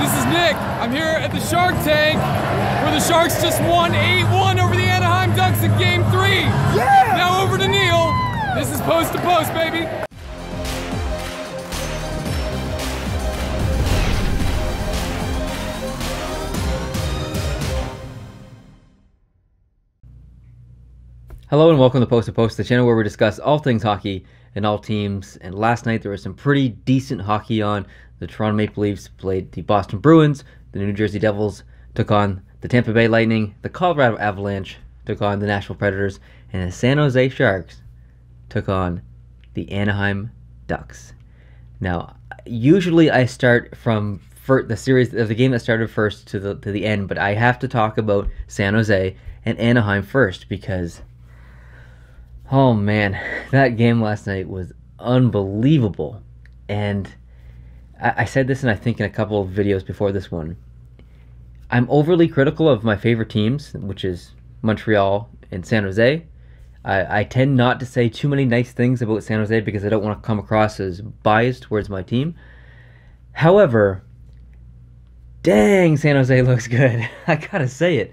This is Nick. I'm here at the Shark Tank where the Sharks just won 8-1 over the Anaheim Ducks in Game 3. Yeah! Now over to Neil. This is Post to Post, baby. Hello and welcome to Post to Post, the channel where we discuss all things hockey and all teams. And last night there was some pretty decent hockey on. The Toronto Maple Leafs played the Boston Bruins. The New Jersey Devils took on the Tampa Bay Lightning. The Colorado Avalanche took on the Nashville Predators. And the San Jose Sharks took on the Anaheim Ducks. Now, usually I start from the series of the game that started first to the end, but I have to talk about San Jose and Anaheim first because, oh man, that game last night was unbelievable. And I said this, and I think in a couple of videos before this one, I'm overly critical of my favorite teams, which is Montreal and San Jose. I tend not to say too many nice things about San Jose because I don't want to come across as biased towards my team. However, dang, San Jose looks good. I gotta say it.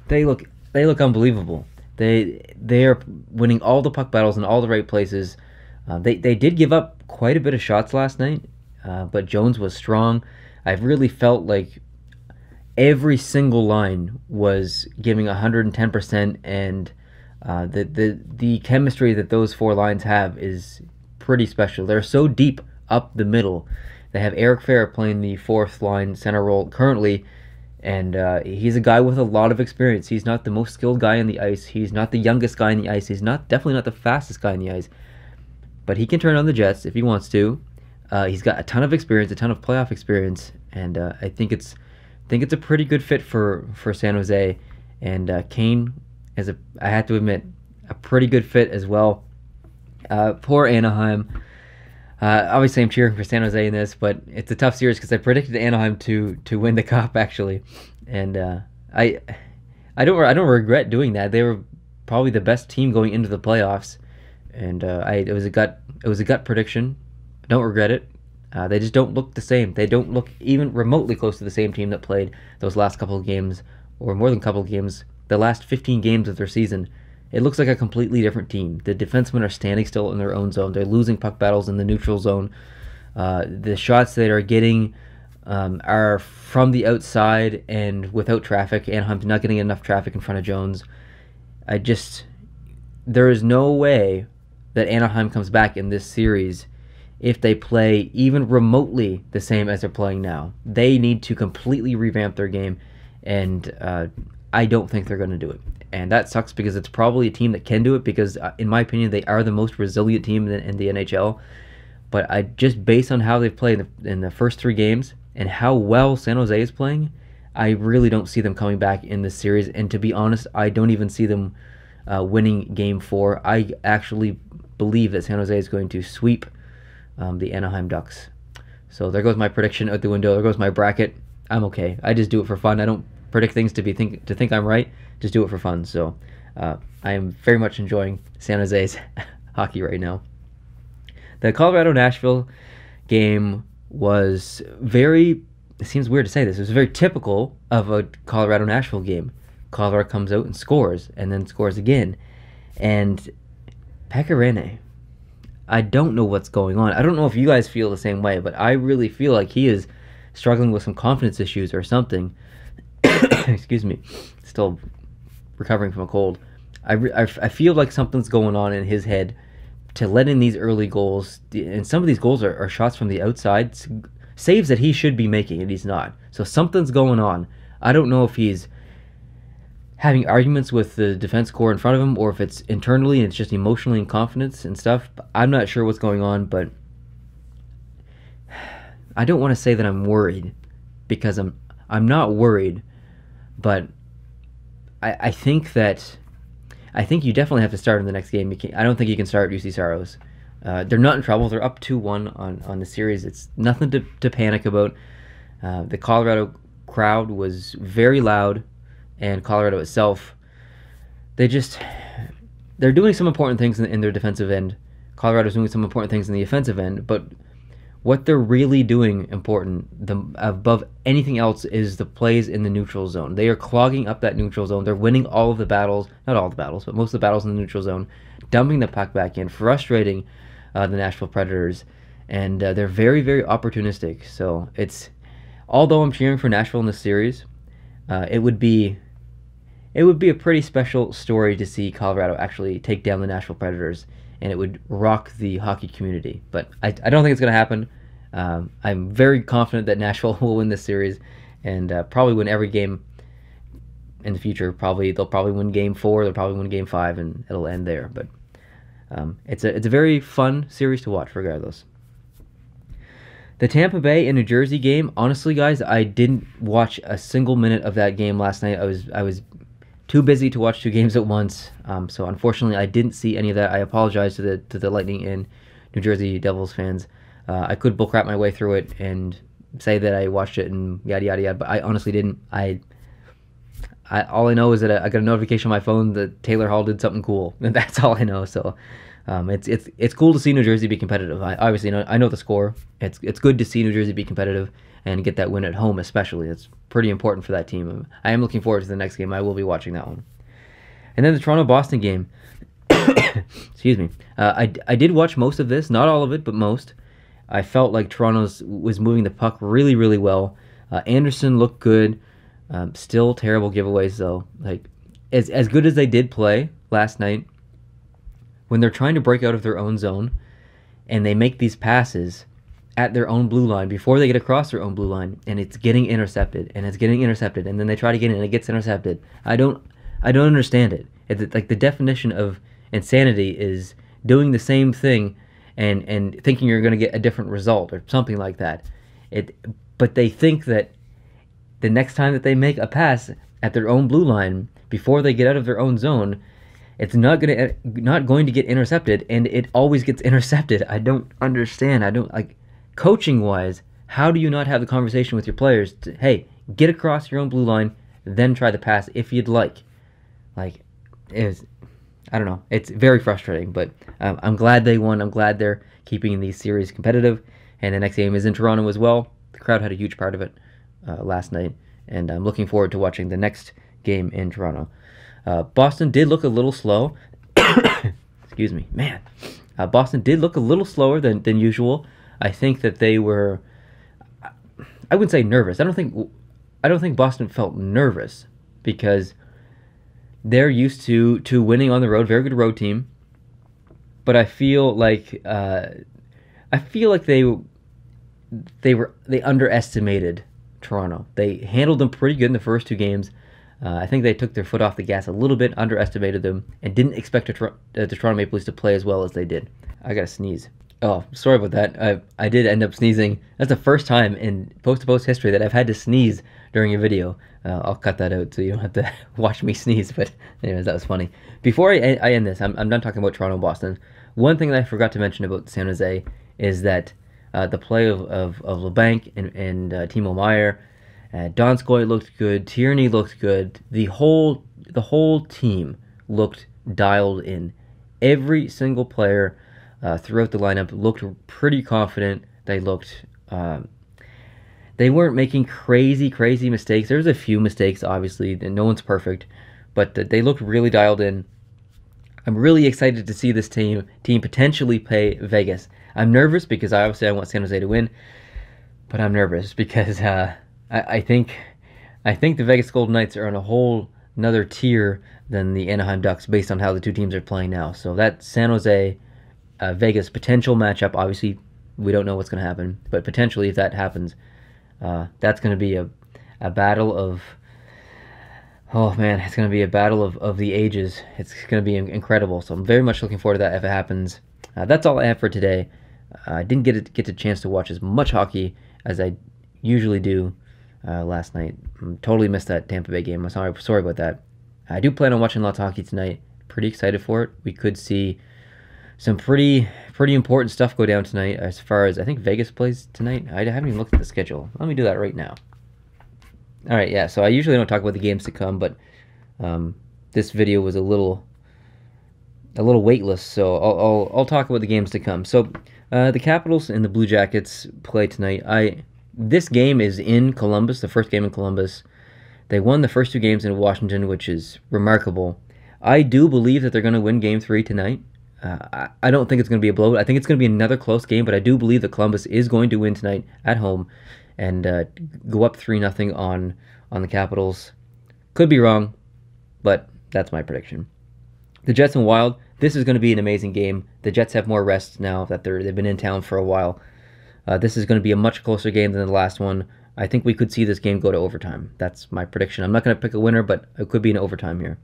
They look unbelievable. They are winning all the puck battles in all the right places. They did give up quite a bit of shots last night, but Jones was strong. I really felt like every single line was giving 110%, and the chemistry that those four lines have is pretty special. They're so deep up the middle. They have Eric Fehr playing the fourth line center role currently, and he's a guy with a lot of experience. He's not the most skilled guy on the ice. He's not the youngest guy on the ice. He's definitely not the fastest guy on the ice. But he can turn on the Jets if he wants to. He's got a ton of experience, a ton of playoff experience, and I think it's a pretty good fit for San Jose. And Kane is I have to admit, a pretty good fit as well. Poor Anaheim. Obviously, I'm cheering for San Jose in this, but it's a tough series because I predicted Anaheim to win the cup actually, and I don't regret doing that. They were probably the best team going into the playoffs, and it was a gut prediction. Don't regret it. They just don't look the same. They don't look even remotely close to the same team that played those last couple of games, or more than a couple of games. The last 15 games of their season. It looks like a completely different team. The defensemen are standing still in their own zone. They're losing puck battles in the neutral zone. The shots they are getting are from the outside and without traffic. Anaheim's not getting enough traffic in front of Jones. There is no way that Anaheim comes back in this series if they play even remotely the same as they're playing now. They need to completely revamp their game, and I don't think they're going to do it. And that sucks because it's probably a team that can do it because, in my opinion, they are the most resilient team in the NHL. But just based on how they've played in the first three games and how well San Jose is playing, I really don't see them coming back in this series. And to be honest, I don't even see them winning Game 4. I actually believe that San Jose is going to sweep the Anaheim Ducks. So there goes my prediction out the window. There goes my bracket. I'm okay. I just do it for fun. I don't predict things to think I'm right. Just do it for fun. So I am very much enjoying San Jose's hockey right now. The Colorado-Nashville game was it seems weird to say this, it was very typical of a Colorado-Nashville game. Colorado comes out and scores, and then scores again. And Pekka Rinne, I don't know what's going on. I don't know if you guys feel the same way, but I really feel like he is struggling with some confidence issues or something. Excuse me. Still recovering from a cold. I feel like something's going on in his head to let in these early goals. And some of these goals are shots from the outside. Saves that he should be making, and he's not. So something's going on. I don't know if he's having arguments with the defense core in front of him, or if it's internally and it's just emotionally inconfidence and stuff. I'm not sure what's going on, but I don't want to say that I'm worried, because I'm not worried, but I think you definitely have to start in the next game. I don't think you can start UC Saros. They're not in trouble. They're up 2-1 on the series. It's nothing to panic about. The Colorado crowd was very loud, and Colorado itself, they're doing some important things in their defensive end. Colorado's doing some important things in the offensive end, but what they're really doing important above anything else is the plays in the neutral zone. They are clogging up that neutral zone. They're winning all of the battles, not all the battles, but most of the battles in the neutral zone, dumping the puck back in, frustrating the Nashville Predators, and they're very, very opportunistic. So although I'm cheering for Nashville in this series, it would be a pretty special story to see Colorado actually take down the Nashville Predators, and it would rock the hockey community. But I don't think it's going to happen. I'm very confident that Nashville will win this series, and probably win every game in the future. They'll probably win Game 4, they'll probably win Game 5, and it'll end there. But it's a very fun series to watch regardless. The Tampa Bay and New Jersey game, honestly, guys, I didn't watch a single minute of that game last night. I was too busy to watch two games at once, so unfortunately I didn't see any of that. I apologize to the Lightning and New Jersey Devils fans. I could bullcrap my way through it and say that I watched it and yada yada yada, but I honestly didn't. All I know is that I got a notification on my phone that Taylor Hall did something cool, and that's all I know. So it's cool to see New Jersey be competitive. I know the score. It's good to see New Jersey be competitive and get that win at home, especially. It's pretty important for that team. I am looking forward to the next game. I will be watching that one. And then the Toronto-Boston game. Excuse me. I did watch most of this, not all of it, but most. I felt like Toronto was moving the puck really, really well. Anderson looked good. Still terrible giveaways, though. Like as good as they did play last night, when they're trying to break out of their own zone and they make these passes at their own blue line before they get across their own blue line, and it's getting intercepted, and then they try to get in and it gets intercepted. I don't understand it. It's like the definition of insanity is doing the same thing and thinking you're going to get a different result or something like that. But they think that the next time that they make a pass at their own blue line before they get out of their own zone, it's not going to get intercepted, and it always gets intercepted. I don't understand. Coaching wise, how do you not have the conversation with your players to, hey, get across your own blue line, then try the pass if you'd like? I don't know. It's very frustrating, but I'm glad they won. I'm glad they're keeping these series competitive, and the next game is in Toronto as well. The crowd had a huge part of it last night, and I'm looking forward to watching the next game in Toronto. Boston did look a little slow. Excuse me, man. Boston did look a little slower than usual. I think that they were. I wouldn't say nervous. I don't think Boston felt nervous because they're used to winning on the road. Very good road team. But I feel like they underestimated Toronto. They handled them pretty good in the first two games. I think they took their foot off the gas a little bit, underestimated them, and didn't expect the Toronto Maple Leafs to play as well as they did. I gotta sneeze. Oh, sorry about that. I did end up sneezing. That's the first time in post-to-post history that I've had to sneeze during a video. I'll cut that out so you don't have to watch me sneeze, but anyways, that was funny. Before I end this, I'm done talking about Toronto and Boston. One thing that I forgot to mention about San Jose is that the play of LeBanc and Timo Meier, Donskoy looked good, Tierney looked good, the whole team looked dialed in. Every single player throughout the lineup looked pretty confident. They looked they weren't making crazy mistakes. There was a few mistakes, obviously, and no one's perfect, but they looked really dialed in. I'm really excited to see this team potentially play Vegas. I'm nervous because I want San Jose to win, but I'm nervous because I think the Vegas Golden Knights are on a whole another tier than the Anaheim Ducks based on how the two teams are playing now. So that San Jose Vegas potential matchup, obviously we don't know what's going to happen, but potentially if that happens, that's going to be a battle of, oh man, it's going to be a battle of the ages. It's going to be incredible. So I'm very much looking forward to that if it happens. That's all I have for today. I didn't get a chance to watch as much hockey as I usually do last night. Totally missed that Tampa Bay game. I'm sorry about that. I do plan on watching lots of hockey tonight. Pretty excited for it. We could see some pretty important stuff go down tonight as far as I think Vegas plays tonight. I haven't even looked at the schedule. Let me do that right now. All right, yeah. So I usually don't talk about the games to come, but this video was a little weightless, so I'll talk about the games to come. So The Capitals and the Blue Jackets play tonight. This game is in Columbus, the first game in Columbus. They won the first 2 games in Washington, which is remarkable. I do believe that they're going to win Game 3 tonight. I don't think it's going to be a blowout. I think it's going to be another close game, but I do believe that Columbus is going to win tonight at home and go up 3-0 on the Capitals. Could be wrong, but that's my prediction. The Jets and Wild, this is going to be an amazing game. The Jets have more rest now that they've been in town for a while. This is going to be a much closer game than the last one. I think we could see this game go to overtime. That's my prediction. I'm not going to pick a winner, but it could be an overtime here.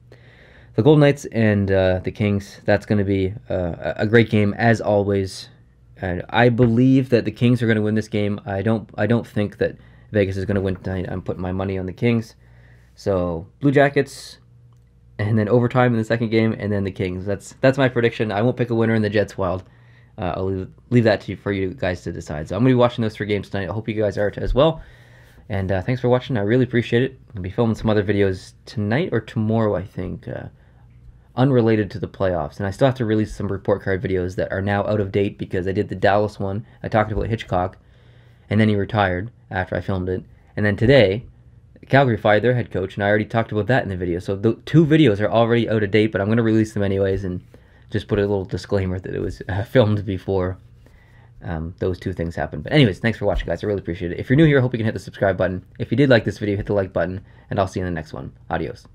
The Golden Knights and the Kings, that's going to be a great game as always. And I believe that the Kings are going to win this game. I don't think that Vegas is going to win tonight. I'm putting my money on the Kings. So Blue Jackets, and then overtime in the second game, and then the Kings. That's my prediction. I won't pick a winner in the Jets Wild. I'll leave that for you guys to decide. So I'm going to be watching those 3 games tonight. I hope you guys are as well. And thanks for watching. I really appreciate it. I'll be filming some other videos tonight or tomorrow, I think, unrelated to the playoffs. And I still have to release some report card videos that are now out of date because I did the Dallas one. I talked about Hitchcock, and then he retired after I filmed it. And then today, Calgary fired their head coach, and I already talked about that in the video. So the 2 videos are already out of date, but I'm going to release them anyways and just put a little disclaimer that it was filmed before those 2 things happened. But anyways, thanks for watching, guys. I really appreciate it. If you're new here, I hope you can hit the subscribe button. If you did like this video, hit the like button, and I'll see you in the next one. Adios.